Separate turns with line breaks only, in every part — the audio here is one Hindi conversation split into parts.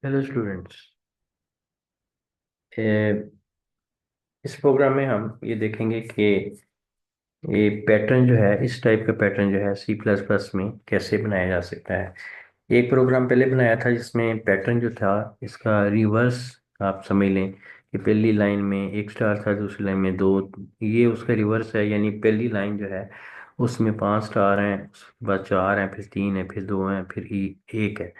Hello students. इस प्रोग्राम में हम ये देखेंगे कि ये पैटर्न जो है, इस टाइप का पैटर्न जो है सी प्लस प्लस में कैसे बनाया जा सकता है। एक प्रोग्राम पहले बनाया था जिसमें पैटर्न जो था इसका रिवर्स आप समझ लें कि पहली लाइन में एक स्टार था, दूसरी लाइन में दो। ये उसका रिवर्स है, यानी पहली लाइन जो है उसमें 5 स्टार हैं, उसके बाद 4 हैं, फिर 3 है, फिर 2 हैं, फिर एक है।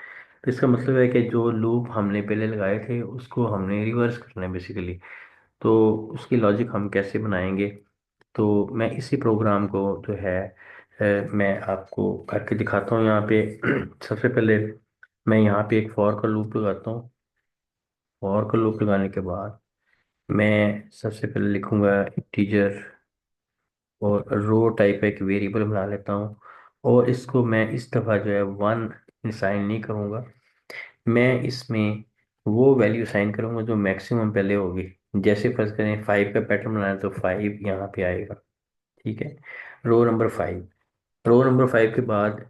तो इसका मतलब है कि जो लूप हमने पहले लगाए थे उसको हमने रिवर्स करना है बेसिकली। तो उसकी लॉजिक हम कैसे बनाएंगे, तो मैं इसी प्रोग्राम को जो है मैं आपको करके दिखाता हूँ यहाँ पे। सबसे पहले मैं यहाँ पे एक फॉर का लूप लगाता हूँ। फॉर का लूप लगाने के बाद मैं सबसे पहले लिखूंगा इंटीजर, और रो टाइप का एक वेरिएबल बना लेता हूँ। और इसको मैं इस दफ़ा जो है 1 साइन नहीं करूँगा, मैं इसमें वो वैल्यू साइन करूँगा जो मैक्सिमम पहले होगी। जैसे फर्ज करें 5 का पैटर्न बनाना है तो 5 यहाँ पे आएगा। ठीक है, रो नंबर 5। रो नंबर 5 के बाद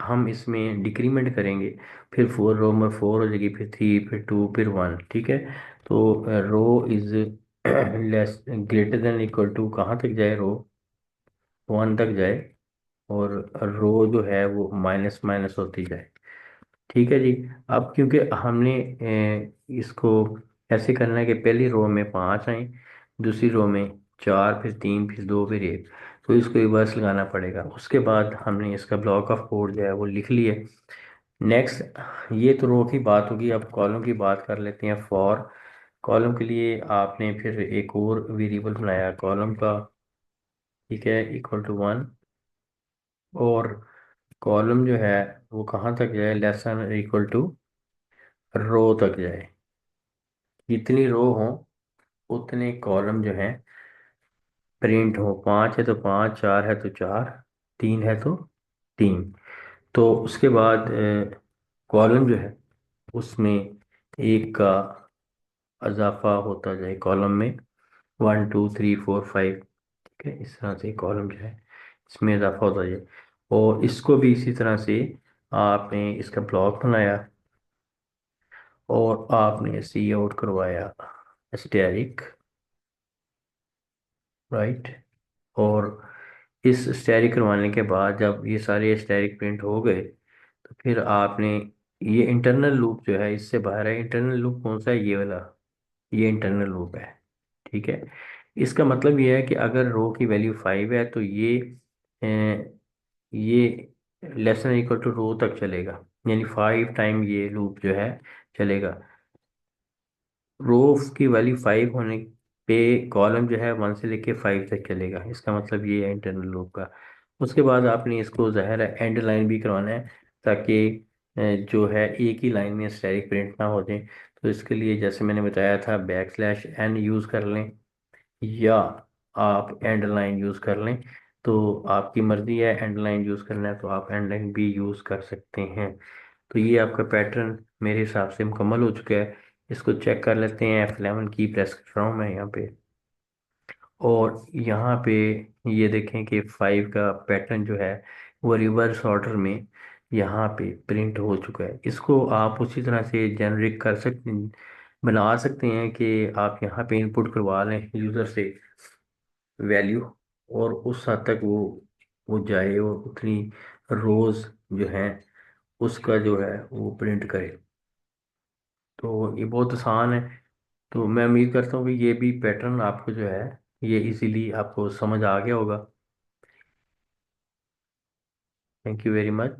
हम इसमें डिक्रीमेंट करेंगे, फिर रो नंबर 4 हो जाएगी, फिर 3, फिर 2, फिर 1। ठीक है, तो row is less greater than equal to कहाँ तक जाए, रो 1 तक जाए, और रो जो है वो माइनस माइनस होती जाए। ठीक है जी। अब क्योंकि हमने इसको ऐसे करना है कि पहली रो में 5 आए, दूसरी रो में 4, फिर 3, फिर 2, फिर 1, तो इसको रिवर्स लगाना पड़ेगा। उसके बाद हमने इसका ब्लॉक ऑफ कोड जो है वो लिख लिया। नेक्स्ट, ये तो रो की बात होगी, अब कॉलम की बात कर लेते हैं। फॉर कॉलम के लिए आपने फिर एक और वेरिएबल बनाया कॉलम का। ठीक है, इक्वल टू 1। और कॉलम जो है वो कहाँ तक जाए, लेस देन इक्वल टू रो तक जाए। जितनी रो हो उतने कॉलम जो है प्रिंट हो। 5 है तो 5, 4 है तो 4, 3 है तो 3। तो उसके बाद कॉलम जो है उसमें एक का इजाफा होता जाए कॉलम में, 1 2 3 4 5। ठीक है, इस तरह से कॉलम जो है इसमें इजाफा होता जाए। और इसको भी इसी तरह से आपने इसका ब्लॉक बनाया, और आपने सी आउट करवाया स्टैरिक, राइट। और इस स्टैरिक करवाने के बाद जब ये सारे स्टैरिक प्रिंट हो गए, तो फिर आपने ये इंटरनल लूप जो है इससे बाहर है। इंटरनल लूप कौन सा है, ये वाला, ये इंटरनल लूप है। ठीक है, इसका मतलब ये है कि अगर रो की वैल्यू 5 है तो ये लेस देन इक्वल टू रो तक चलेगा, यानी 5 टाइम ये लूप जो है चलेगा। रो की वैल्यू 5 होने पे कॉलम जो है 1 से लेके 5 तक चलेगा। इसका मतलब ये है इंटरनल लूप का। उसके बाद आपने इसको ज़ाहिर है एंड लाइन भी करवाना है, ताकि जो है एक ही लाइन में स्टैटिक प्रिंट ना हो जाए। तो इसके लिए जैसे मैंने बताया था \n यूज़ कर लें, या आप एंड लाइन यूज़ कर लें। तो आपकी मर्ज़ी है, एंड लाइन यूज़ करना है तो आप एंड लाइन भी यूज़ कर सकते हैं। तो ये आपका पैटर्न मेरे हिसाब से मुकम्मल हो चुका है। इसको चेक कर लेते हैं। F11 की प्रेस कर रहा हूँ मैं यहाँ पे, और यहाँ पे ये देखें कि 5 का पैटर्न जो है वो रिवर्स ऑर्डर में यहाँ पे प्रिंट हो चुका है। इसको आप उसी तरह से जेनरिक कर सकते, बना सकते हैं कि आप यहाँ पे इनपुट करवा लें यूज़र से वैल्यू, और उस हद तक वो जाए और उतनी रोज जो है उसका जो है वो प्रिंट करे। तो ये बहुत आसान है। तो मैं उम्मीद करता हूँ कि ये भी पैटर्न आपको जो है ये इजीली आपको समझ आ गया होगा। Thank you very much.